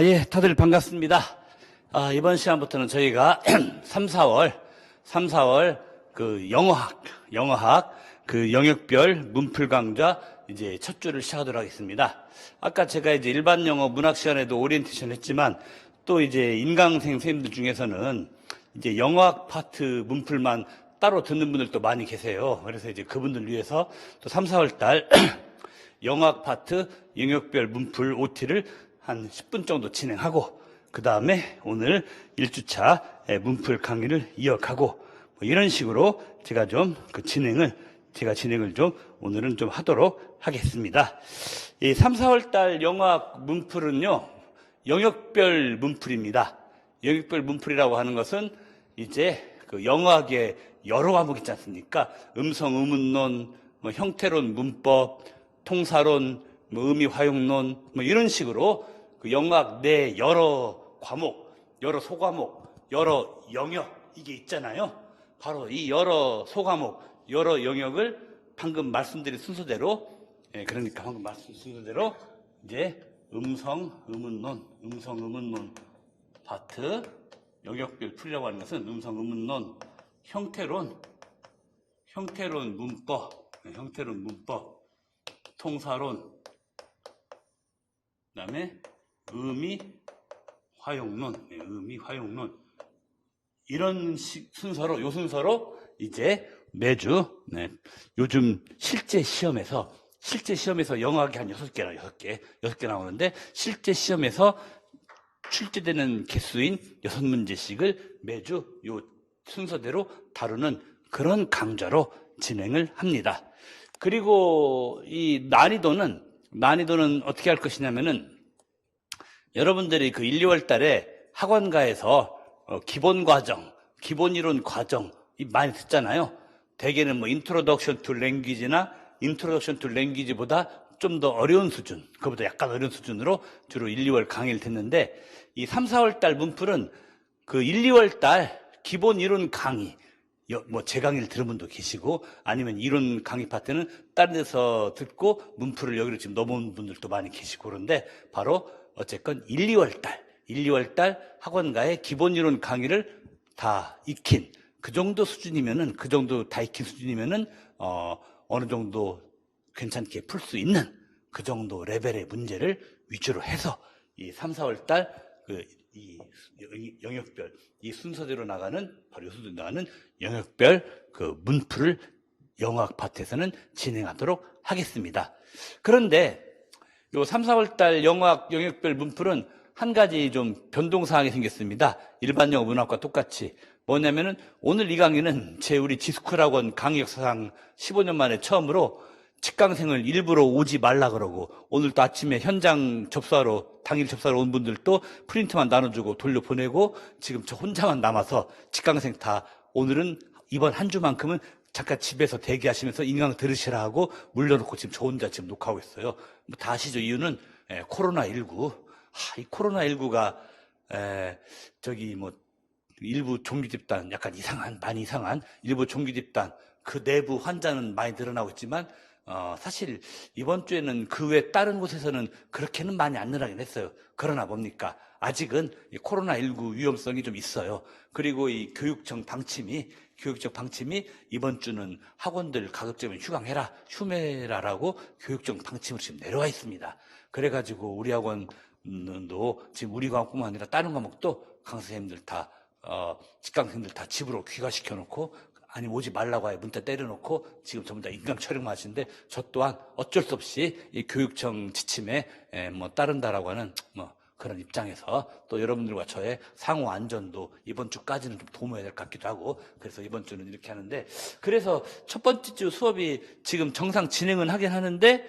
예, 다들 반갑습니다. 이번 시간부터는 저희가 3, 4월 그 영어학 그 영역별 문풀 강좌 이제 첫 주를 시작하도록 하겠습니다. 아까 제가 이제 일반 영어 문학 시간에도 오리엔테이션 했지만 또 이제 인강생 선생님들 중에서는 이제 영어학 파트 문풀만 따로 듣는 분들도 많이 계세요. 그래서 이제 그분들 위해서 또 3, 4월 달 영어학 파트 영역별 문풀 OT를 한 10분 정도 진행하고 그 다음에 오늘 1주차 문풀 강의를 이어가고 뭐 이런 식으로 제가 좀 진행을 좀 오늘은 좀 하도록 하겠습니다. 이 3, 4월 달 영어학 문풀은요, 영역별 문풀입니다. 영역별 문풀이라고 하는 것은 이제 그 영어학의 여러 과목 있지 않습니까? 음성, 의문론, 뭐 형태론, 문법, 통사론, 뭐 의미 활용론, 뭐 이런 식으로 그 영어학 내 여러 과목, 여러 소과목, 여러 영역 이게 있잖아요. 바로 이 여러 소과목, 여러 영역을 방금 말씀드린 순서대로, 그러니까 방금 말씀드린 순서대로 이제 음성, 의문론 파트 영역별 풀이라고 하는 것은 음성, 의문론, 형태론 문법, 통사론, 그 다음에 의미 화용론 이런 순서로 요 순서로 이제 매주 요즘 실제 시험에서 영어학이 한 6개 나오는데 실제 시험에서 출제되는 개수인 6문제씩을 매주 요 순서대로 다루는 그런 강좌로 진행을 합니다. 그리고 이 난이도는 어떻게 할 것이냐면은 여러분들이 그 1, 2월 달에 학원가에서 기본 과정, 기본 이론 과정 많이 듣잖아요. 대개는 뭐 인트로덕션 투 랭귀지나 인트로덕션 투 랭귀지보다 좀 더 어려운 수준, 그보다 약간 어려운 수준으로 주로 1, 2월 강의를 듣는데 이 3, 4월 달 문풀은 그 1, 2월 달 기본 이론 강의, 뭐 제 강의를 들은 분도 계시고 아니면 이론 강의 파트는 다른 데서 듣고 문풀을 여기로 지금 넘어온 분들도 많이 계시고 그런데 바로 어쨌건 1, 2월 달 학원가의 기본 이론 강의를 다 익힌 그 정도 수준이면은 어느 정도 괜찮게 풀 수 있는 그 정도 레벨의 문제를 위주로 해서 이 3, 4월 달 이 영역별 이 순서대로 나가는 바로 이 순서대로 나가는 영역별 그 문풀을 영어학 파트에서는 진행하도록 하겠습니다. 그런데 요 3, 4월 달 영어학 영역별 문풀은 한 가지 좀 변동사항이 생겼습니다. 일반 영어 문학과 똑같이. 뭐냐면은 오늘 이 강의는 우리 지스쿨학원 강의 역사상 15년 만에 처음으로 직강생을 일부러 오지 말라 그러고 오늘 또 아침에 현장 당일 접수하러 온 분들도 프린트만 나눠주고 돌려보내고 지금 저 혼자만 남아서 직강생 다 오늘은 이번 한 주만큼은 잠깐 집에서 대기하시면서 인강 들으시라 하고 물려놓고 지금 저 혼자 지금 녹화하고 있어요. 뭐 다 아시죠? 이유는 코로나19. 이 코로나19가 일부 종교 집단 많이 이상한 일부 종교 집단 그 내부 환자는 많이 늘어나고 있지만 사실 이번 주에는 그 외 다른 곳에서는 그렇게는 많이 안 늘어나긴 했어요. 그러나 뭡니까? 아직은 이 코로나19 위험성이 좀 있어요. 그리고 이 교육청 방침이 이번 주는 학원들 가급적이면 휴메라라고 교육청 방침으로 지금 내려와 있습니다. 그래가지고 우리 학원도 지금 우리 과목뿐만 아니라 다른 과목도 강사님들 다 직강생들 다 집으로 귀가시켜놓고 아니면 오지 말라고 하여 문자 때려놓고 지금 전부 다 인강 촬영만 하시는데 저 또한 어쩔 수 없이 이 교육청 지침에 따른다라고 하는 그런 입장에서 또 여러분들과 저의 상호 안전도 이번 주까지는 좀 도모해야 될 것 같기도 하고 그래서 이번 주는 이렇게 하는데 그래서 첫 번째 주 수업이 지금 정상 진행은 하긴 하는데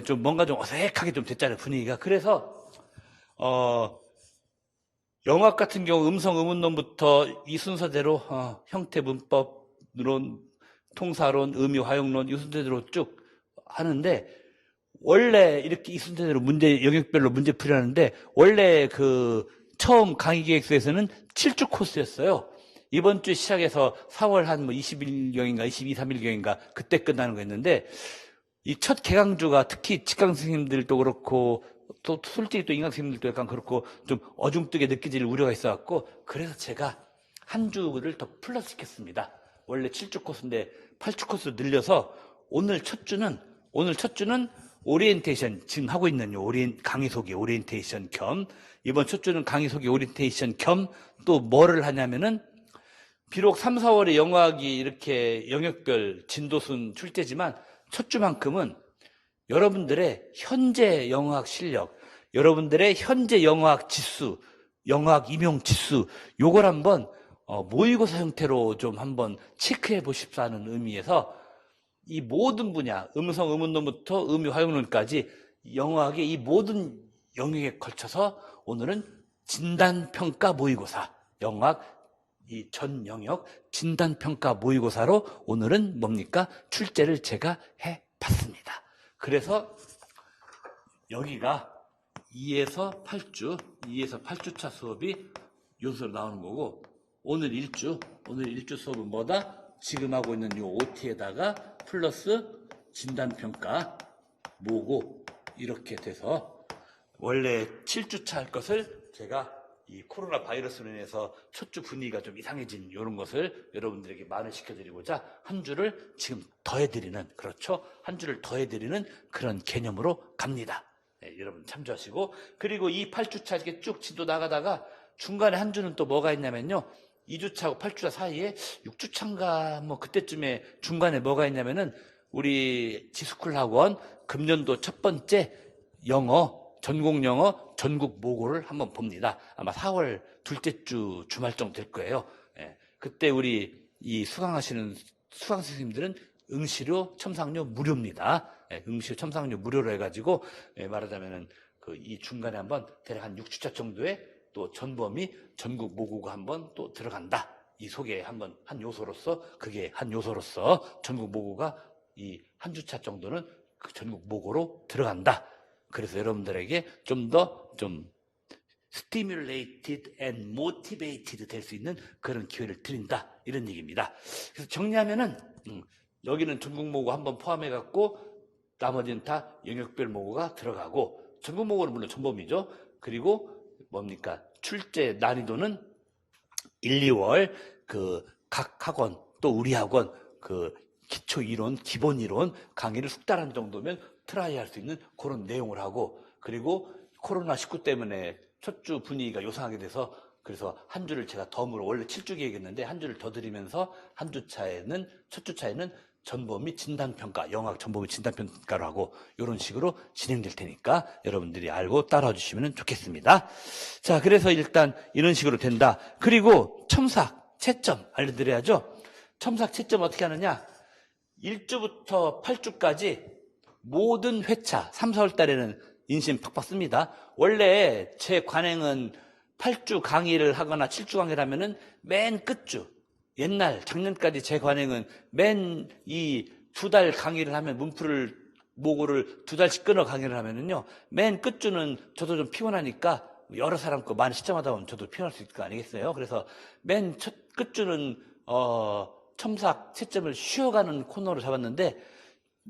좀 뭔가 좀 어색하게 좀 됐잖아요, 분위기가. 그래서 영어학 같은 경우 음성, 의문론부터 이 순서대로 형태, 문법론, 통사론, 의미, 화용론 이 순서대로 쭉 하는데 원래 이렇게 이 순서대로 영역별로 문제풀이하는데 원래 그 처음 강의 계획서에서는 7주 코스였어요. 이번 주 시작해서 4월 한 20일경인가 22, 3일경인가 그때 끝나는 거였는데 이 첫 개강주가 특히 직강 선생님들도 그렇고 또 솔직히 또 인강 선생님들도 약간 그렇고 좀 어중뜨게 느껴질 우려가 있어갖고 그래서 제가 한 주를 더 플러스 시켰습니다. 원래 7주 코스인데 8주 코스 늘려서 오늘 첫 주는 오리엔테이션 지금 하고 있는 강의 소개 오리엔테이션 겸 이번 첫 주는 강의 소개 오리엔테이션 겸 또 뭐를 하냐면은 비록 3, 4월에 영어학이 이렇게 영역별 진도순 출제지만 첫 주만큼은 여러분들의 현재 영어학 실력, 여러분들의 현재 영어학 지수, 영어학 임용 지수 요걸 한번 모의고사 형태로 좀 한번 체크해 보십사는 의미에서 이 모든 분야, 음성, 음운론부터 음유, 화용론까지 영어학의 이 모든 영역에 걸쳐서 오늘은 진단평가 모의고사, 영어학 이 전 영역 진단평가 모의고사로 오늘은 뭡니까? 출제를 제가 해봤습니다. 그래서 여기가 2에서 8주차 수업이 요소로 나오는 거고 오늘 1주 수업은 뭐다? 지금 하고 있는 이 OT에다가 플러스 진단평가 모고 이렇게 돼서 원래 7주차 할 것을 제가 이 코로나 바이러스로 인해서 첫 주 분위기가 좀 이상해진 이런 것을 여러분들에게 만회시켜드리고자 한 주를 지금 더해드리는 그렇죠? 한 주를 더해드리는 그런 개념으로 갑니다. 네, 여러분 참조하시고 그리고 이 8주차 이렇게 쭉 진도 나가다가 중간에 한 주는 또 뭐가 있냐면요. 2주차하고 8주차 사이에 6주차인가 뭐 그때쯤에 중간에 뭐가 있냐면은 우리 지스쿨 학원 금년도 첫 번째 전공 영어 전국 모고를 한번 봅니다. 아마 4월 둘째 주 주말 정도 될 거예요. 예, 그때 우리 이 수강하시는 수강 선생님들은 응시료 첨삭료 무료입니다. 예, 응시료 첨삭료 무료로 해가지고 말하자면은 이 중간에 한번 대략 한 6주차 정도에 또 전범위 전국 모고가 한번 또 들어간다. 이 소개 한번 한 요소로서 전국 모고가 이 한 주차 정도는 그 전국 모고로 들어간다. 그래서 여러분들에게 좀 더 stimulated and motivated 될 수 있는 그런 기회를 드린다. 이런 얘기입니다. 그래서 정리하면은 여기는 전국 모고 한번 포함해 갖고 나머지는 다 영역별 모고가 들어가고 전국 모고는 물론 전범위죠. 그리고 뭡니까? 출제 난이도는 1, 2월 각 학원 또 우리 학원 기초 이론, 기본 이론 강의를 숙달하는 정도면 트라이 할 수 있는 그런 내용을 하고 그리고 코로나19 때문에 첫 주 분위기가 요상하게 돼서 그래서 한 주를 제가 덤으로 원래 7주 계획했는데 한 주를 더 드리면서 첫 주차에는 전범위 진단평가, 영어학 전범위 진단평가로 하고 이런 식으로 진행될 테니까 여러분들이 알고 따라와 주시면 좋겠습니다. 자, 그래서 일단 이런 식으로 된다. 그리고 첨삭, 채점 알려드려야죠. 첨삭, 채점 어떻게 하느냐. 1주부터 8주까지 모든 회차, 3, 4월 달에는 인심 팍팍 씁니다. 원래 제 관행은 8주 강의를 하거나 7주 강의를 하면은 맨 끝주, 옛날 작년까지 제 관행은 맨 이 2달 강의를 하면 모고를 2달씩 끊어 강의를 하면은요, 맨 끝주는 저도 좀 피곤하니까 여러 사람 거 많이 시점하다 보면 저도 피곤할 수 있을 거 아니겠어요? 그래서 맨 끝주는 첨삭, 채점을 쉬어가는 코너로 잡았는데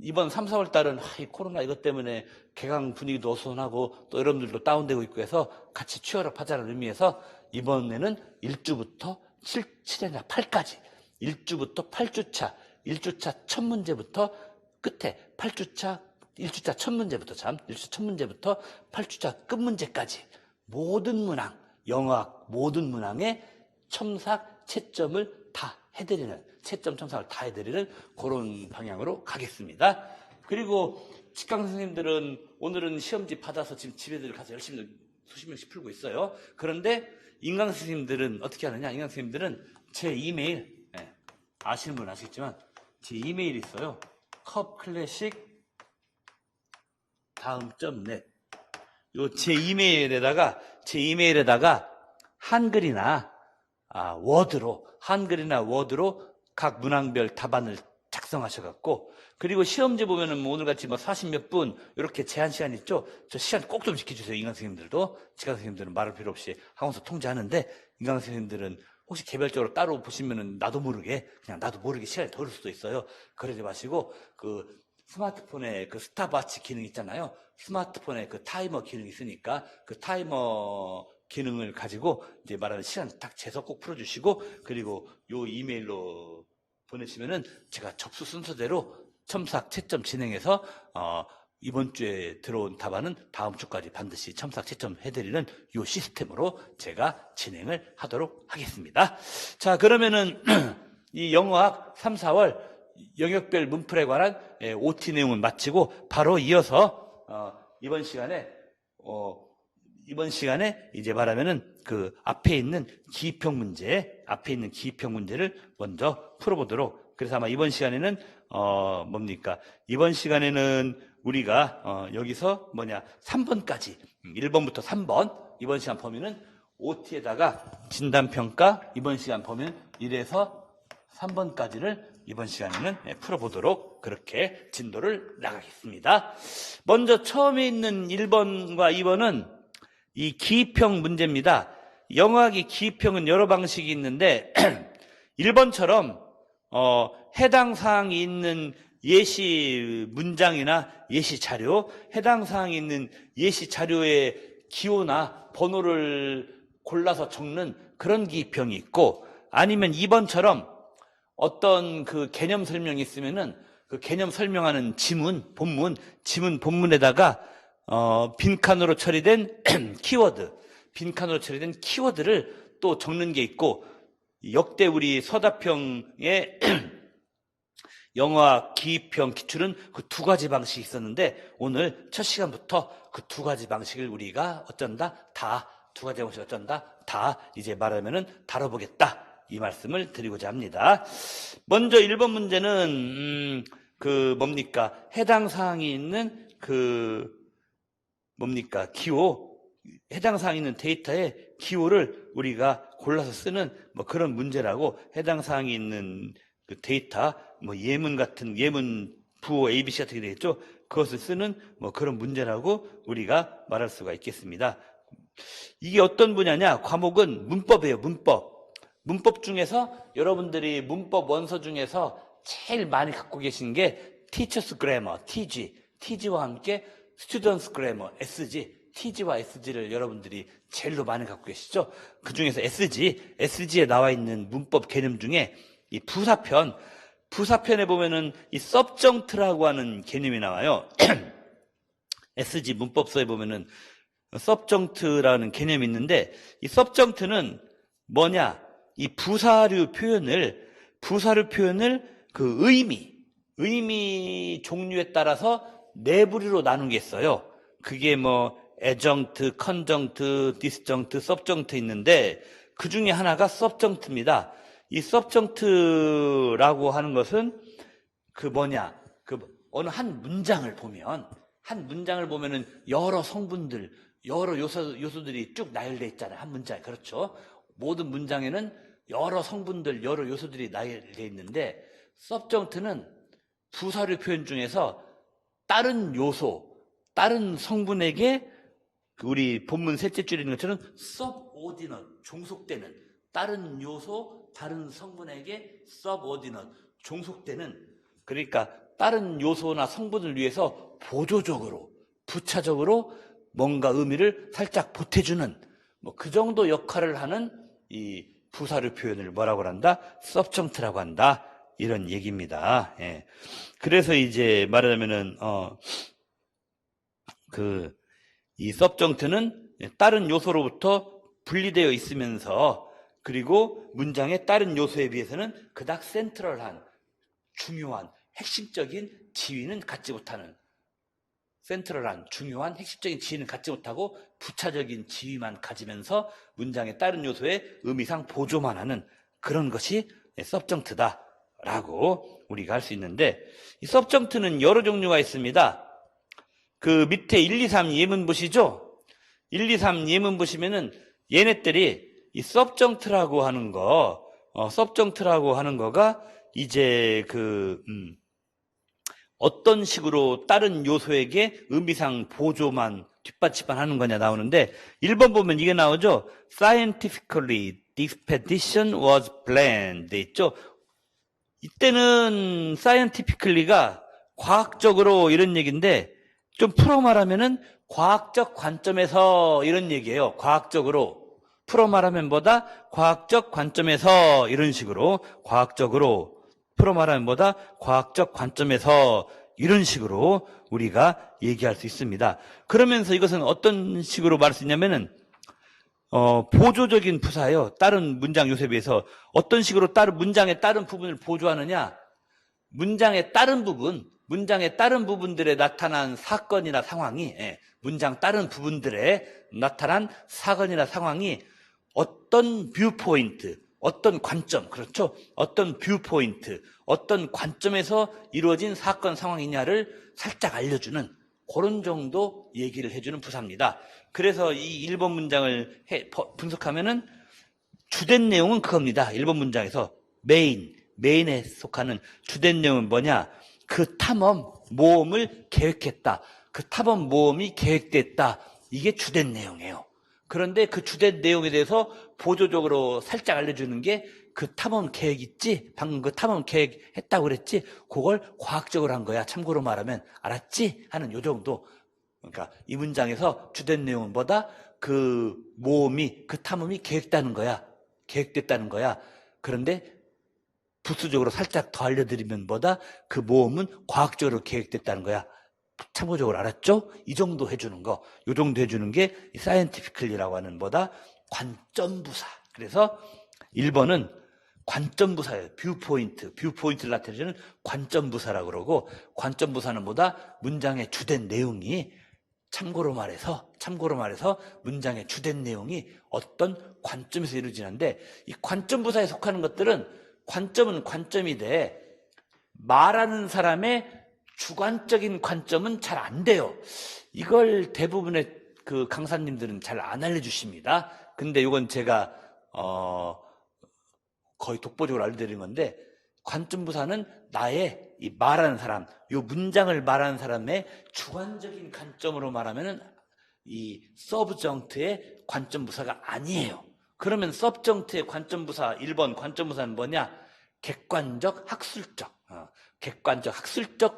이번 3, 4월 달은 이 코로나 이것 때문에 개강 분위기도 어수선하고 또 여러분들도 다운되고 있고 해서 같이 취업하자는 의미에서 이번에는 1주부터 7회나 8까지 1주부터 8주차 1주차 첫 문제부터 끝에 1주차 첫 문제부터 8주차 끝 문제까지 모든 문항, 영어학 모든 문항에 첨삭, 채점을 다 해드리는 채점 첨삭을 다 해드리는 그런 방향으로 가겠습니다. 그리고 직강 선생님들은 오늘은 시험지 받아서 지금 집에들 가서 열심히 수십 명씩 풀고 있어요. 그런데 인강 선생님들은 어떻게 하느냐? 인강 선생님들은 제 이메일, 아시는 분은 아시겠지만 제 이메일이 있어요. 컵클래식 다음.net 요 제 이메일에다가 한글이나 워드로 각 문항별 답안을 작성하셔갖고 그리고 시험지 보면은 오늘같이 40몇 분 이렇게 제한 시간 있죠. 저 시간 꼭 좀 지켜주세요. 인강 선생님들도 직강 선생님들은 말할 필요 없이 학원서 통제하는데 인강 선생님들은 혹시 개별적으로 따로 보시면은 나도 모르게 시간이 더 흐를 수도 있어요. 그러지 마시고 스마트폰에 그 스탑워치 기능 있잖아요. 스마트폰에 그 타이머 기능이 있으니까 그 타이머 기능을 가지고 이제 말하는 시간 딱 재서 꼭 풀어주시고, 그리고 요 이메일로 보내시면은 제가 접수 순서대로 첨삭 채점 진행해서 이번 주에 들어온 답안은 다음 주까지 반드시 첨삭 채점해드리는 요 시스템으로 제가 진행을 하도록 하겠습니다. 자, 그러면은 이 영어학 3, 4월 영역별 문풀에 관한 OT 내용은 마치고 바로 이어서 이번 시간에 이제 말하면은 그 앞에 있는 기입형 문제를 먼저 풀어보도록. 그래서 아마 이번 시간에는 이번 시간에는 우리가 여기서 3번까지 1번부터 3번 이번 시간 범위는 OT에다가 진단평가 이번 시간 범위는 1에서 3번까지를 이번 시간에는 풀어보도록 그렇게 진도를 나가겠습니다. 먼저 처음에 있는 1번과 2번은 이 기입형 문제입니다. 영어학의 기입형은 여러 방식이 있는데 1번처럼 해당 사항이 있는 예시 문장이나 예시 자료, 해당 사항이 있는 예시 자료의 기호나 번호를 골라서 적는 그런 기입형이 있고, 아니면 2번처럼 어떤 그 개념 설명이 있으면은 그 개념 설명하는 지문 본문에다가 빈칸으로 처리된 빈칸으로 처리된 키워드를 또 적는 게 있고, 역대 우리 서답형의 영어학 기입형 기출은 그 두 가지 방식이 있었는데, 오늘 첫 시간부터 그 두 가지 방식을 우리가 두 가지 방식 이제 말하면은 다뤄보겠다, 이 말씀을 드리고자 합니다. 먼저 1번 문제는 해당 사항이 있는 기호, 해당 사항이 있는 데이터의 기호를 우리가 골라서 쓰는 그런 문제라고, 해당 사항이 있는 그 데이터, 예문 부호 ABC 같은 게 되겠죠. 그것을 쓰는 그런 문제라고 우리가 말할 수가 있겠습니다. 이게 어떤 분야냐? 과목은 문법이에요. 문법 중에서 여러분들이 문법 원서 중에서 제일 많이 갖고 계신 게 Teachers Grammar, TG와 함께 Students Grammar, SG, TG와 SG를 여러분들이 제일로 많이 갖고 계시죠. 그 중에서 SG에 나와 있는 문법 개념 중에 이 부사편에 보면은 이 subjunct라고 하는 개념이 나와요. SG 문법서에 보면은 subjunct라는 개념이 있는데, 이 subjunct는 뭐냐? 이 부사류 표현을 그 의미 종류에 따라서 네 부류로 나눈 게 있어요. 그게 adjunct, conjunct, disjunct, subjunct 있는데, 그 중에 하나가 subjunct입니다. 이 subjunct라고 하는 것은 어느 한 문장을 보면은 여러 성분들, 여러 요소들이 쭉 나열되어 있잖아요. 한 문장에. 그렇죠. 모든 문장에는 여러 성분들, 여러 요소들이 나열되어 있는데, subjunct는 부사류 표현 중에서 다른 성분에게 우리 본문 셋째 줄에 있는 것처럼 subordinate, 종속되는, 다른 요소, 다른 성분에게 subordinate, 종속되는, 그러니까 다른 요소나 성분을 위해서 보조적으로, 부차적으로 뭔가 의미를 살짝 보태주는 그 정도 역할을 하는 이 부사류 표현을 뭐라고 한다? subjunct라고 한다. 이런 얘기입니다. 예. 그래서 이제 말하자면은 이 subjunct는 다른 요소로부터 분리되어 있으면서, 그리고 문장의 다른 요소에 비해서는 그닥 센트럴한, 중요한, 핵심적인 지위는 갖지 못하는, 중요한 핵심적인 지위는 갖지 못하고 부차적인 지위만 가지면서 문장의 다른 요소에 의미상 보조만 하는 그런 것이 subjunct다라고 우리가 할 수 있는데, 이 subjunct는 여러 종류가 있습니다. 그 밑에 1, 2, 3 예문 보시죠? 1, 2, 3 예문 보시면은 얘네들이 이 subjunct라고 하는 거가 이제 어떤 식으로 다른 요소에게 의미상 보조만 뒷받침만 하는 거냐 나오는데, 1번 보면 이게 나오죠. Scientifically, the expedition was planned 돼 있죠. 이때는 scientifically가 과학적으로 이런 얘기인데 좀 풀어 말하면은 과학적 관점에서 이런 얘기예요. 과학적으로. 풀어 말하면 뭐다? 과학적 관점에서 이런 식으로 과학적으로 풀어 말하면 뭐다? 과학적 관점에서 이런 식으로 우리가 얘기할 수 있습니다. 그러면서 이것은 어떤 식으로 말할 수 있냐면은 보조적인 부사예요. 다른 문장 요셉에 비해서 어떤 식으로 다른 문장의 다른 부분을 보조하느냐? 문장의 다른 부분들에 나타난 사건이나 상황이, 문장 다른 부분들에 나타난 사건이나 상황이 어떤 뷰포인트, 어떤 관점, 그렇죠? 어떤 뷰포인트, 어떤 관점에서 이루어진 사건 상황이냐를 살짝 알려주는 그런 정도 얘기를 해주는 부사입니다. 그래서 이 1번 문장을 분석하면은 주된 내용은 그겁니다. 1번 문장에서 메인에 속하는 주된 내용은 뭐냐? 그 탐험, 모험을 계획했다. 그 탐험, 모험이 계획됐다. 이게 주된 내용이에요. 그런데 그 주된 내용에 대해서 보조적으로 살짝 알려주는 게 그 탐험 계획 있지? 방금 그 탐험 계획 했다고 그랬지? 그걸 과학적으로 한 거야. 참고로 말하면 알았지? 하는 요 정도. 그러니까 이 문장에서 주된 내용은 뭐다? 그 모험이, 그 탐험이 계획됐다는 거야. 그런데 부수적으로 살짝 더 알려드리면 뭐다? 그 모험은 과학적으로 계획됐다는 거야. 참고적으로 알았죠? 이 정도 해주는 거, 이 정도 해주는 게 사이언티피클리라고 하는 뭐다? 관점부사. 그래서 1번은 관점부사예요. 뷰포인트를 나타내주는 관점부사라고 그러고, 관점부사는 뭐다? 문장의 주된 내용이 참고로 말해서 문장의 주된 내용이 어떤 관점에서 이루어지는데, 이 관점부사에 속하는 것들은 관점은 관점이돼 말하는 사람의 주관적인 관점은 잘 안 돼요. 이걸 대부분의 그 강사님들은 잘 안 알려주십니다. 근데 이건 제가 거의 독보적으로 알려드리는 건데, 관점부사는 나의 이 말하는 사람, 이 문장을 말하는 사람의 주관적인 관점으로 말하면은 이 서브정트의 관점부사가 아니에요. 그러면 서브정트의 관점부사 1번 관점부사는 뭐냐? 객관적 학술적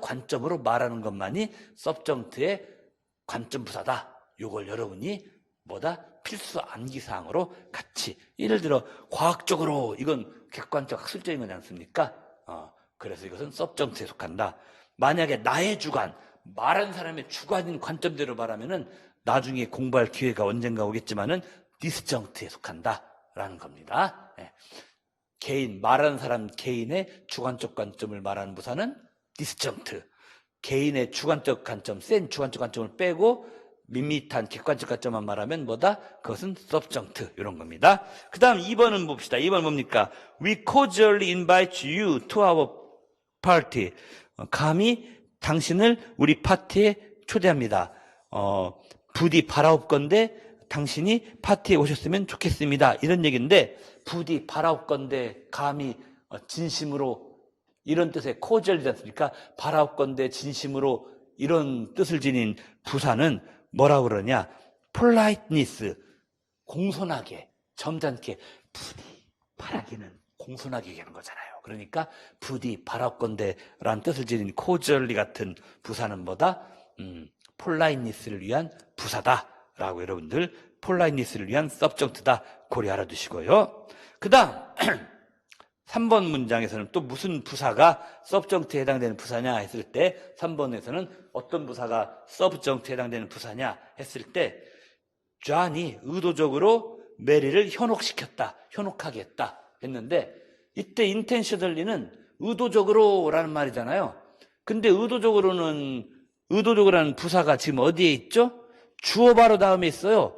관점으로 말하는 것만이 서브정트의 관점부사다. 이걸 여러분이 뭐다? 필수 암기사항으로 같이, 예를 들어 과학적으로 이건 객관적 학술적인 거지 않습니까? 그래서 이것은 서브정트에 속한다. 만약에 나의 주관, 말하는 사람의 주관인 관점대로 말하면은 나중에 공부할 기회가 언젠가 오겠지만은 디스정트에 속한다라는 겁니다. 말하는 사람 개인의 주관적 관점을 말하는 부사는 디스정트. 개인의 주관적 관점, 센 주관적 관점을 빼고 밋밋한 객관적 관점만 말하면 뭐다? 그것은 서브정트, 이런 겁니다. 그 다음 2번은 봅시다. 2번 뭡니까? We cordially invite you to our party. 감히 당신을 우리 파티에 초대합니다. 부디 바라옵건대 당신이 파티에 오셨으면 좋겠습니다. 이런 얘기인데, 부디 바라옵건대 감히 진심으로, 이런 뜻의 cordial이지 않습니까? 바라옵건대 진심으로, 이런 뜻을 지닌 부사는 뭐라고 그러냐? politeness, 공손하게, 점잖게, 부디 바라기는 공손하게 얘기하는 거잖아요. 그러니까 부디 바라옵건대라는 뜻을 지닌 cordially 같은 부사는 뭐다? politeness를 위한 부사다라고 여러분들, politeness를 위한 서브정트다, 고려 알아두시고요. 그 다음 3번 문장에서는 또 무슨 부사가 서브정트에 해당되는 부사냐 했을 때, 3번에서는 어떤 부사가 서브정트에 해당되는 부사냐 했을 때, 존이 의도적으로 메리를 현혹하게 했다 했는데, 이때 intentionally는 의도적으로라는 말이잖아요. 근데 의도적으로라는 부사가 지금 어디에 있죠? 주어 바로 다음에 있어요.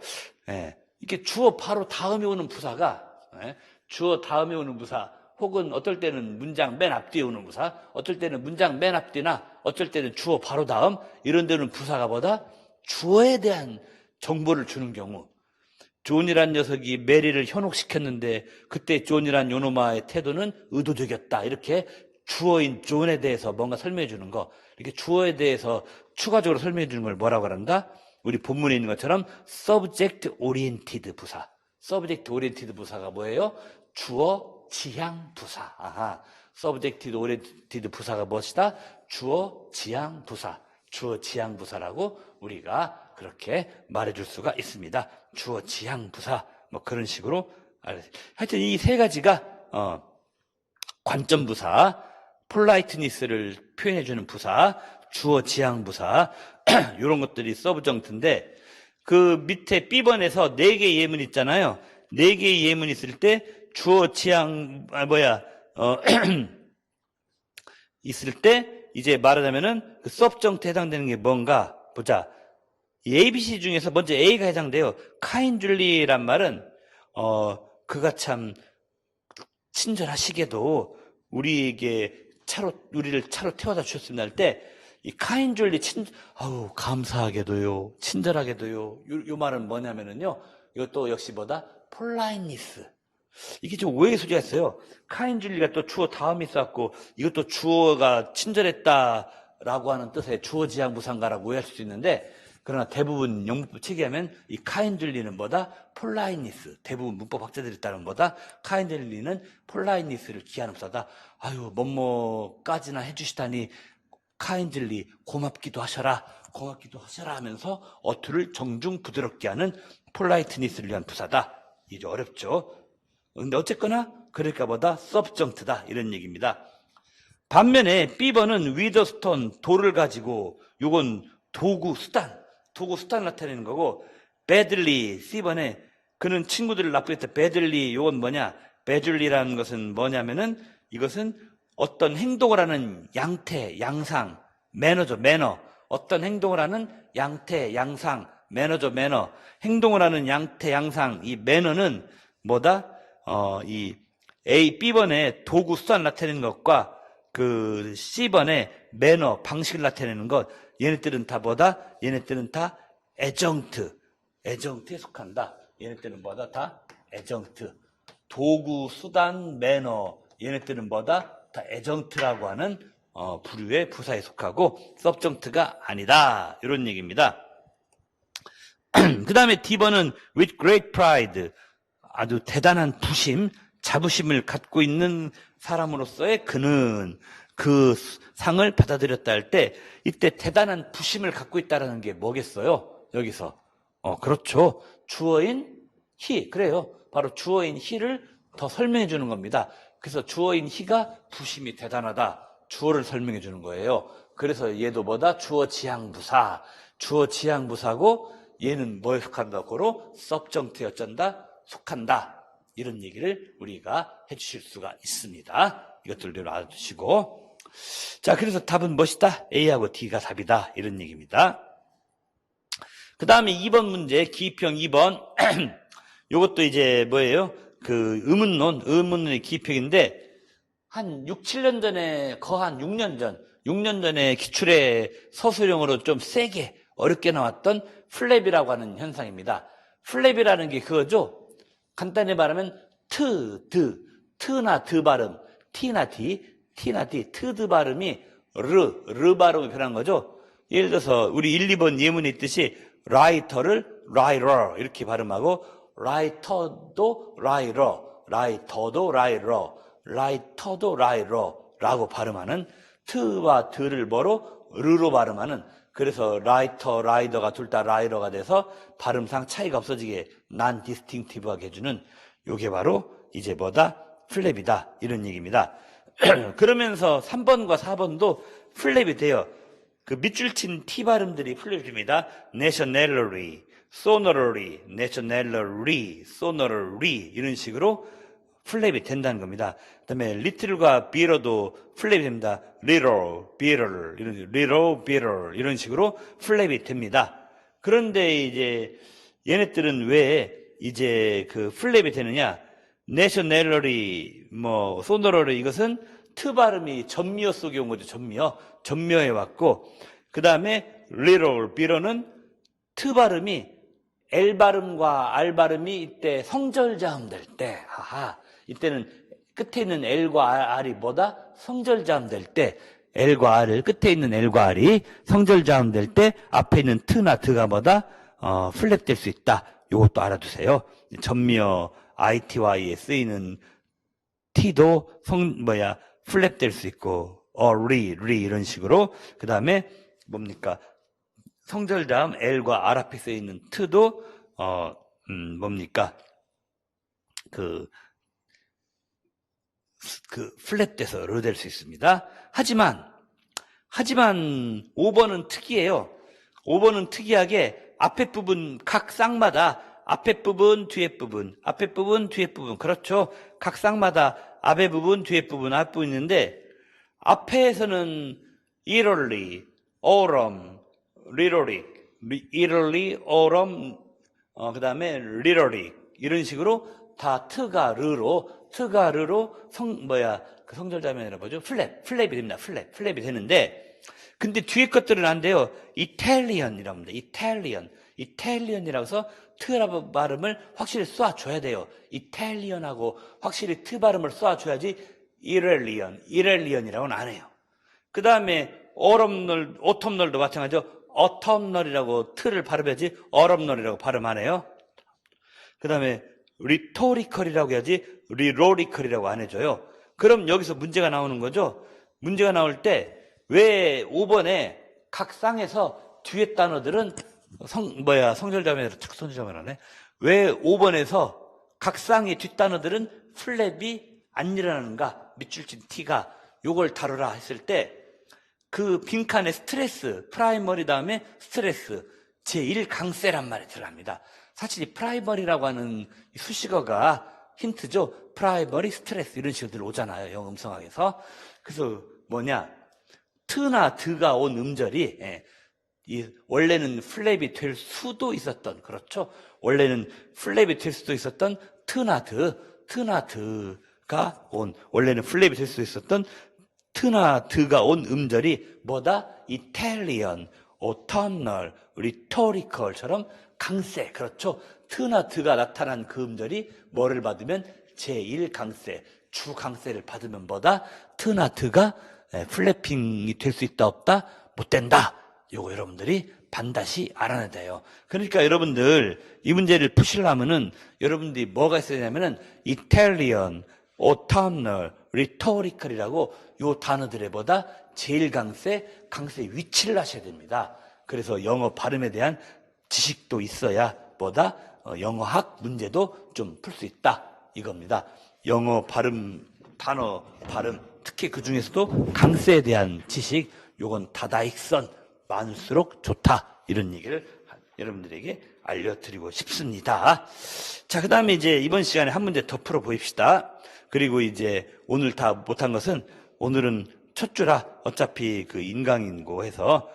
이렇게 주어 바로 다음에 오는 부사가, 주어 다음에 오는 부사, 혹은 어떨 때는 문장 맨 앞뒤에 오는 부사, 어떨 때는 문장 맨 앞뒤나 어쩔 때는 주어 바로 다음, 이런 데는 부사가 뭐다? 주어에 대한 정보를 주는 경우. 존이란 녀석이 메리를 현혹시켰는데 그때 존이란 요노마의 태도는 의도적이었다. 이렇게 주어인 존에 대해서 뭔가 설명해 주는 거, 이렇게 주어에 대해서 추가적으로 설명해 주는 걸 뭐라고 한다? 우리 본문에 있는 것처럼 subject oriented 부사. subject oriented 부사가 뭐예요? 주어 지향 부사. subjective oriented 부사가 무엇이다? 주어 지향 부사. 주어 지향 부사라고 우리가 그렇게 말해줄 수가 있습니다. 주어 지향 부사. 뭐 그런 식으로. 하여튼 이 세 가지가, 관점 부사, 폴라이트니스를 표현해주는 부사, 주어 지향 부사, 이런 것들이 서브정트인데, 그 밑에 B번에서 4개의 예문 있잖아요. 4개의 예문 있을 때, 주어 지향, 있을 때, 이제 말하자면은, 그 서브정트에 해당되는 게 뭔가, 보자. 이 ABC 중에서 먼저 A가 해당돼요. 카인줄리란 말은, 그가 참, 친절하시게도, 우리를 차로 태워다 주셨습니다 할 때, 이 카인줄리 감사하게도요, 친절하게도요, 요 말은 뭐냐면은요, 이것도 역시 뭐다? 폴라이니스. 이게 좀 오해의 소지가 있어요. 카인줄리가 또 주어 다음이 있었고, 이것도 주어가 친절했다라고 하는 뜻의 주어 지향 부사인가라고 오해할 수도 있는데, 그러나 대부분 영문법 체계하면 이 카인줄리는 뭐다? 폴라이니스. 대부분 문법 학자들이 따르는 뭐다? 카인줄리는 폴라이니스를 기하는 부사다. 뭐뭐까지나 해주시다니 카인줄리 고맙기도 하셔라 하면서 어투를 정중 부드럽게 하는 폴라이트니스를 위한 부사다. 이게 어렵죠. 근데 어쨌거나 그러니까 뭐다? 서브정트다 이런 얘기입니다. 반면에 B번은 위더스톤 돌을 가지고 요건 도구 수단을 나타내는 거고, badly C번에 그는 친구들을 나쁘게 했다. badly 요건 뭐냐? badly라는 것은 뭐냐면은 이것은 어떤 행동을 하는 양태, 양상, 매너죠, 매너. 어떤 행동을 하는 양태, 양상, 매너죠, 매너. 행동을 하는 양태, 양상, 이 매너는 뭐다? 이 B번에 도구 수단을 나타내는 것과 그 C번에 매너, 방식을 나타내는 것, 얘네들은 다 뭐다? 얘네들은 다 애정트에 속한다. 얘네들은 뭐다? 다 애정트. 도구, 수단, 매너, 얘네들은 뭐다? 다 애정트라고 하는 부류의 부사에 속하고 서브정트가 아니다. 이런 얘기입니다. 그 다음에 D번은 with great pride, 아주 대단한 부심, 자부심을 갖고 있는 사람으로서의 그는 그 상을 받아들였다 할 때, 이때 대단한 부심을 갖고 있다는 게 뭐겠어요? 여기서. 그렇죠. 주어인 he. 그래요. 바로 주어인 he를 더 설명해 주는 겁니다. 그래서 주어인 he가 부심이 대단하다. 주어를 설명해 주는 거예요. 그래서 얘도 뭐다? 주어 지향부사. 주어 지향부사고 얘는 뭐에 속한다? 고로 서브정트에 어쩐다? 속한다. 이런 얘기를 우리가 해주실 수가 있습니다. 이것들도 알아두시고. 자, 그래서 답은 무엇이다? A하고 D가 답이다. 이런 얘기입니다. 그 다음에 2번 문제, 기입형 2번. 요것도 이제 뭐예요? 그 의문론의 기입형인데, 한 6, 7년 전에, 거한 6년 전에 기출에 서술형으로 좀 세게, 어렵게 나왔던 플랩이라고 하는 현상입니다. 플랩이라는 게 그거죠? 간단히 말하면 트나 드 발음, T나 D, 트드 발음이 르 발음이 변한 거죠. 예를 들어서 우리 1, 2번 예문에 있듯이 라이터를 라이러 이렇게 발음하고, 라이터도 라이러, 라이터도 라이러라고 발음하는, 트와 드를 뭐로? 르로 발음하는, 그래서 라이터, 라이더가 둘 다 라이러가 돼서 발음상 차이가 없어지게 난 디스팅티브하게 해주는 요게 바로 이제 뭐다? 플랩이다. 이런 얘기입니다. 그러면서 3번과 4번도 플랩이 돼요. 그 밑줄 친 T 발음들이 플랩입니다. nationally, sonorally, nationally, sonorally 이런 식으로 플랩이 된다는 겁니다. 그 다음에 little과 bitter도 플랩이 됩니다. little, bitter 이런 식으로 플랩이 됩니다. 그런데 이제 얘네들은 왜 이제 그 플랩이 되느냐? nationally, sonorally 이것은 트 발음이 전미어 속에 온 거죠. 전미어에 왔고, 그 다음에 little, bitter는 트 발음이 L 발음과 R 발음이 이때 성절자음 될 때, 이때는 끝에 있는 L과 R이 뭐다? 성절자음 될 때, 끝에 있는 L과 R이 성절자음 될 때, 앞에 있는 트나 드가 뭐다? 플랩 될 수 있다. 이것도 알아두세요. 전미어 ITY에 쓰이는 T도 플랩 될 수 있고, 리 이런 식으로. 그 다음에 뭡니까? 성절자음 L과 R 앞에 써 있는 트도 뭡니까? 그 플랩 돼서 르 될 수 있습니다. 하지만 5번은 특이해요. 5번은 특이하게 앞에 부분 각 쌍마다 앞에 부분, 뒤에 부분, 앞에 부분, 뒤에 부분. 그렇죠. 각 쌍마다 앞에 부분, 뒤에 부분, 앞부분 있는데 앞에서는 early, autumn, literally, autumn, 그 다음에 literally 이런 식으로 다 트가 르로 그 성절자면이라 뭐죠? 플랩이 됩니다. 플랩이 되는데 근데 뒤에 것들은 안 돼요. Italian이라고 합니다. Italian이라고 해서 트라고 발음을 확실히 쏴줘야 돼요. Italian하고 확실히 트 발음을 쏴줘야지 Irelian이라고는 안 해요. 그 다음에 autumnal도 마찬가지죠. autumnal이라고 트를 발음해야지 autumnal이라고 발음 안 해요. 그 다음에 rhetorical이라고 해야지 rhetorical이라고 안 해줘요. 그럼 여기서 문제가 나오는 거죠. 문제가 나올 때 왜 5번에 각 쌍에서 뒤에 단어들은 성절자면으로 탁 성절자면 하네. 왜 5번에서 각 쌍의 뒷단어들은 플랩이 안 일어나는가? 밑줄 친 T가 요걸 다루라 했을 때 그 빈칸에 스트레스, 프라이머리 다음에 스트레스, 제1강세란 말이 들어갑니다. 사실 이 프라이머리라고 하는 수식어가 힌트죠. 프라이머리, 스트레스 이런 식으로 오잖아요. 영어 음성학에서. 그래서 트나 드가 온 음절이 원래는 플랩이 될 수도 있었던, 그렇죠. 원래는 플랩이 될 수도 있었던 트나 드가 온, 원래는 플랩이 될 수 있었던 트나 드가 온 음절이 뭐다? Italian, autumnal, rhetorical처럼 강세, 그렇죠. 트나 드가 나타난 그 음절이 뭐를 받으면 제1강세, 주강세를 받으면 뭐다? 트나 드가 플래핑이 될 수 있다 없다? 못 된다. 요거 여러분들이 반드시 알아내야 돼요. 그러니까 여러분들 이 문제를 푸시려면은 여러분들이 뭐가 있어야 되냐면은 Italian, autumnal, rhetorical이라고 요 단어들에 보다 제1강세, 강세 위치를 아셔야 됩니다. 그래서 영어 발음에 대한 지식도 있어야 뭐다? 영어학 문제도 좀 풀 수 있다. 이겁니다. 영어 발음, 단어 발음, 특히 그 중에서도 강세에 대한 지식, 요건 다다익선 많을수록 좋다. 이런 얘기를 여러분들에게 알려드리고 싶습니다. 자, 그 다음에 이제 이번 시간에 한 문제 더 풀어 보입시다. 그리고 이제 오늘 다 못한 것은 오늘은 첫 주라 어차피 그 인강인고 해서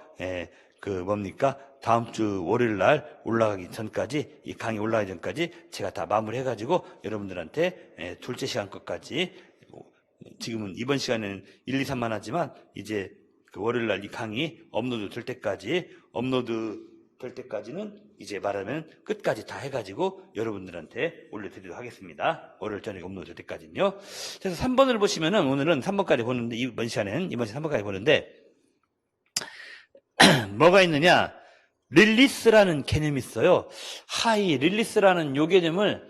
다음 주 월요일 날 올라가기 전까지, 이 강의 올라가기 전까지 제가 다 마무리 해가지고 여러분들한테 둘째 시간 것까지, 지금은 이번 시간에는 1, 2, 3만 하지만 이제 그 월요일 날 이 강의 업로드 될 때까지는 이제 말하면 끝까지 다 해가지고 여러분들한테 올려드리도록 하겠습니다. 월요일 저녁에 업로드 될 때까지는요. 그래서 3번을 보시면은 오늘은 3번까지 보는데, 이번 시간에 3번까지 보는데 뭐가 있느냐? 릴리스라는 개념이 있어요. 릴리스라는 요 개념을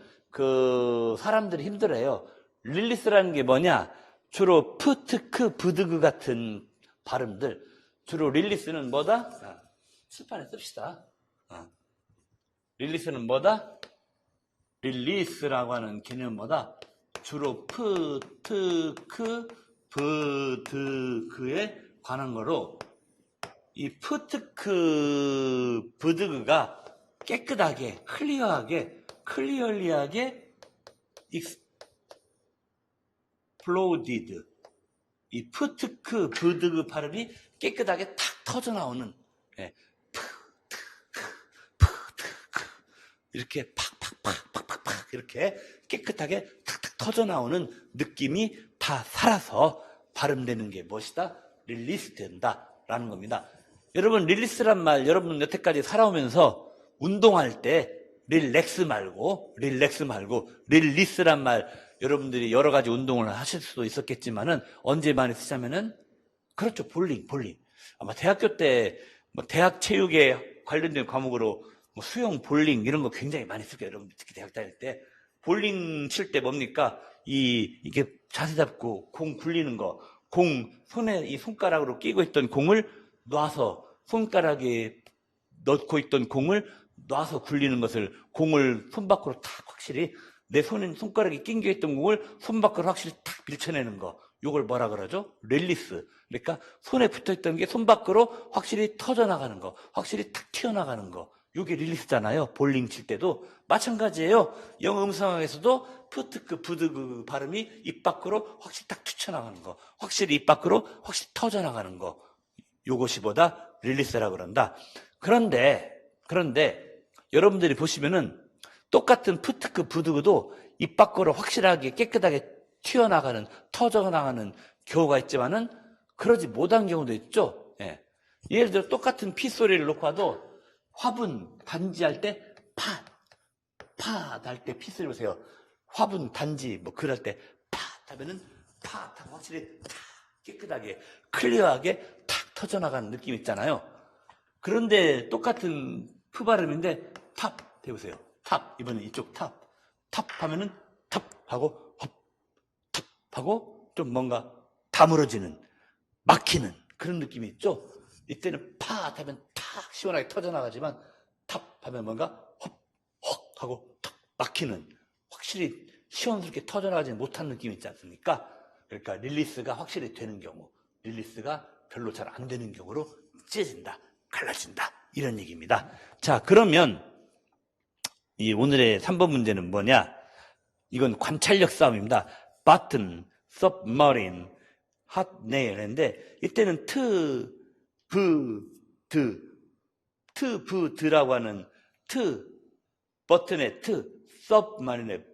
사람들이 힘들어해요. 릴리스라는 게 뭐냐? 주로 푸트크, 부드그 같은 발음들. 주로 릴리스는 뭐다? 칠판에 씁시다. 릴리스는 뭐다? 릴리스라고 하는 개념은 뭐다? 주로 푸트크, 부드그에 관한 거로, 이 푸트크, 부드그가 깨끗하게, 클리얼리하게 exploded. 이 푸트크, 부드그 발음이 깨끗하게 탁 터져 나오는, 이렇게 팍팍팍팍팍 이렇게 깨끗하게 탁탁 터져 나오는 느낌이 다 살아서 발음되는 게 무엇이다? 릴리스 된다라는 겁니다. 여러분, 릴리스란 말, 여러분 여태까지 살아오면서 운동할 때 릴렉스 말고 릴리스란 말, 여러분들이 여러 가지 운동을 하실 수도 있었겠지만은 언제 많이 쓰자면은, 그렇죠, 볼링. 아마 대학교 때 대학 체육에 관련된 과목으로 수영, 볼링 이런 거 굉장히 많이 쓸 거예요. 여러분 특히 대학 다닐 때 볼링 칠 때 뭡니까? 이게 자세 잡고 공 굴리는 거, 손에 이 손가락으로 끼고 있던 공을 놔서 손가락에 넣고 있던 공을 놔서 굴리는 것을 공을 손 밖으로 탁 확실히 내 손가락에 낑겨 있던 공을 손 밖으로 확실히 탁 밀쳐내는 거. 요걸 뭐라 그러죠? 릴리스. 그러니까 손에 붙어 있던 게 손 밖으로 확실히 터져나가는 거, 확실히 탁 튀어나가는 거. 요게 릴리스잖아요. 볼링 칠 때도 마찬가지예요. 영어 음성학에서도 푸트크, 부드그 발음이 입 밖으로 확실히 딱 튀쳐나가는 거, 확실히 입 밖으로 확실히 터져나가는 거. 요것이 뭐다? 릴리스라고 그런다. 그런데 여러분들이 보시면은 똑같은 푸트크, 부드그도 입 밖으로 확실하게 깨끗하게 튀어나가는, 터져나가는 경우가 있지만은 그러지 못한 경우도 있죠. 예. 예를 들어 똑같은 피 소리를 놓고 와도 화분 단지할 때 파 할 때 피 소리 보세요. 화분 단지 뭐 그럴 때 파 하면은 파 하고 확실히 탁 깨끗하게 클리어하게 탁 터져나가는 느낌 있잖아요. 그런데 똑같은 프 발음인데 탑 해보세요. 탑 이번엔 이쪽 탑 하면은 탑 하고 탑 하고 좀 뭔가 다물어지는 막히는 그런 느낌이 있죠. 이때는 파 하면 탁 시원하게 터져나가지만 탑 하면 뭔가 헉 하고 탁 막히는 확실히 시원스럽게 터져나가지 못한 느낌이 있지 않습니까? 그러니까 릴리스가 확실히 되는 경우, 릴리스가 별로 잘 안 되는 경우로 찢어진다, 갈라진다 이런 얘기입니다. 자, 그러면 이 오늘의 3번 문제는 뭐냐? 이건 관찰력 싸움입니다. button, submarine, hot nail인데 이때는 드라고 하는 버튼의 submarine의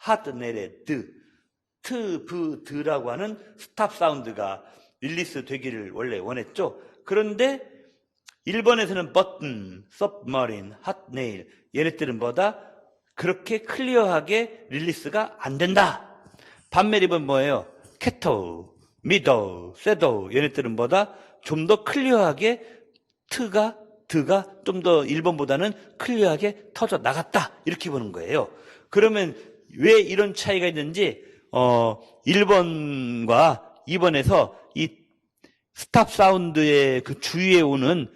hot nail의 드라고 하는 스탑 사운드가 릴리스 되기를 원래 원했죠. 그런데 1번에서는 버튼, submarine, hot nail 얘네들은 뭐다? 그렇게 클리어하게 릴리스가 안 된다. 반면 2번 뭐예요? kettle, middle, saddle 얘네들은 뭐다? 좀 더 클리어하게 드가 좀 더 1번보다는 클리어하게 터져 나갔다. 이렇게 보는 거예요. 그러면 왜 이런 차이가 있는지 1번과 2번에서 이 스탑 사운드의 그 주위에 오는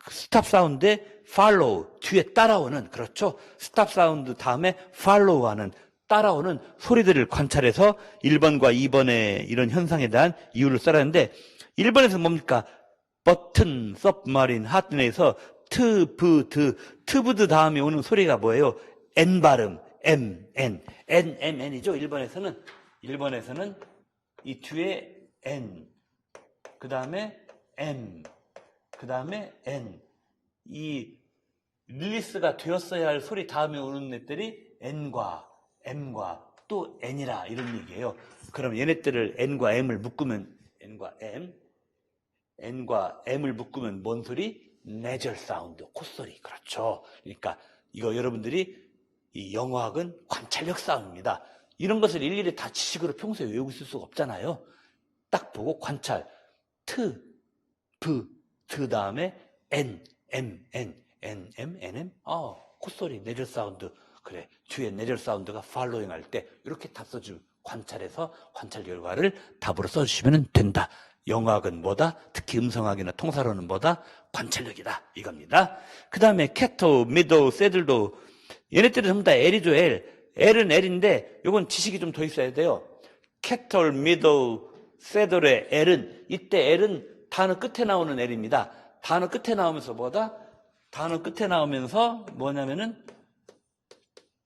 스탑 사운드의 follow 뒤에 따라오는 그렇죠. 스탑 사운드 다음에 follow하는 따라오는 소리들을 관찰해서 1번과 2번의 이런 현상에 대한 이유를 써라는데 1번에서 뭡니까? 버튼, submarine, hot에서 트브드 다음에 오는 소리가 뭐예요? N 발음, N이죠. 1번에서는 이 뒤에 N, 그 다음에 M, 그 다음에 N. 이 릴리스가 되었어야 할 소리 다음에 오는 애들이 N과 M과 또 N이라 이런 얘기예요. 그럼 얘네들을 N과 M을 묶으면 N과 M을 묶으면 뭔 소리? 내절 사운드, 콧소리. 그렇죠. 그러니까 이거 여러분들이 이 영어학은 관찰력 싸움입니다. 이런 것을 일일이 다 지식으로 평소에 외우고 있을 수가 없잖아요. 딱 보고 관찰. 드 다음에 N, M, 콧소리, 내절 사운드. 그래, 뒤에 내절 사운드가 팔로잉 할 때 이렇게 다 써주 관찰해서 관찰 결과를 답으로 써주시면 된다. 영어학은 뭐다? 특히 음성학이나 통사로는 뭐다? 관찰력이다. 이겁니다. 그 다음에 캐터, 미도, 세들도 얘네들은 전부 다 L이죠. L은 L인데 이건 지식이 좀 더 있어야 돼요. 캐터, 미도, 세들의 L은 이때 L은 단어 끝에 나오는 L입니다. 단어 끝에 나오면서 뭐다? 단어 끝에 나오면서 뭐냐면은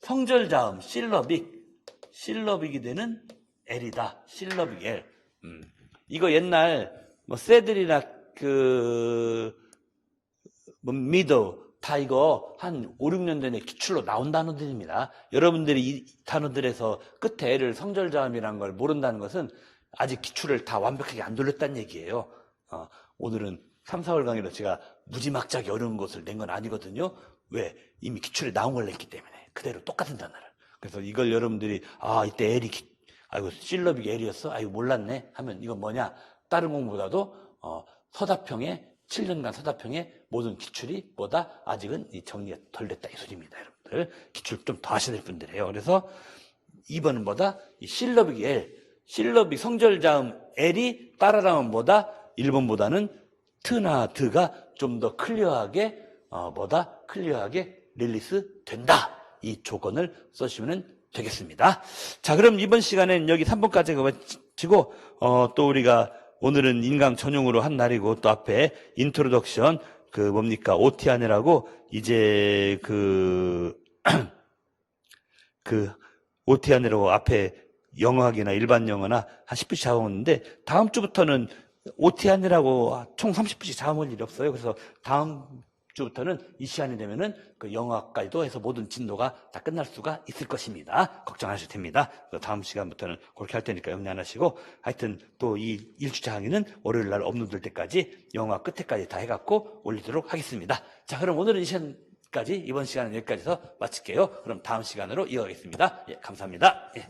성절자음, 실러빅이 되는 L이다. 실러빅 L. 이거 옛날 뭐 세들이나 미도 다 이거 한 5, 6년 전에 기출로 나온 단어들입니다. 여러분들이 이 단어들에서 끝에 L을 성절자음이라는 걸 모른다는 것은 아직 기출을 다 완벽하게 안 돌렸다는 얘기예요. 오늘은 3, 4월 강의로 제가 무지막지하게 어려운 것을 낸 건 아니거든요. 왜? 이미 기출에 나온 걸 냈기 때문에. 그대로 똑같은 단어를. 그래서 이걸 여러분들이 이때 L이 아이고 실러빅 L이었어? 아이고 몰랐네 하면 이건 뭐냐? 다른 공부보다도 서다평에 7년간 서다평에 모든 기출이 뭐다? 아직은 이 정리가 덜 됐다 이 소리입니다. 여러분들 기출 좀 더 하셔야 될 분들이에요. 그래서 2번은 뭐다? 이 실러빅 L. 실러빅 성절자음 L이 따라 나오면 뭐다? 1번보다는 트나 드가 좀 더 클리어하게, 클리어하게 릴리스 된다. 이 조건을 써주시면 되겠습니다. 자, 그럼 이번 시간엔 여기 3번까지 마치고, 또 우리가 오늘은 인강 전용으로 한 날이고, 또 앞에 인트로덕션, OT 하느라고, 이제 OT 하느라고 앞에 영어학이나 일반 영어나 한 10분씩 잡아먹는데, 다음 주부터는 OT 하느라고 총 30분씩 잡아먹을 일이 없어요. 그래서 다음 주부터는 이 시간이 되면은 그 영어학까지도 해서 모든 진도가 다 끝날 수가 있을 것입니다. 걱정하셔도 됩니다. 다음 시간부터는 그렇게 할 테니까 염려 안 하시고, 하여튼 또 이 1주차 강의는 월요일 날 업로드 될 때까지 영어학 끝에까지 다 해갖고 올리도록 하겠습니다. 자, 그럼 오늘은 이 시간까지, 이번 시간은 여기까지서 마칠게요. 그럼 다음 시간으로 이어가겠습니다. 예, 감사합니다. 예.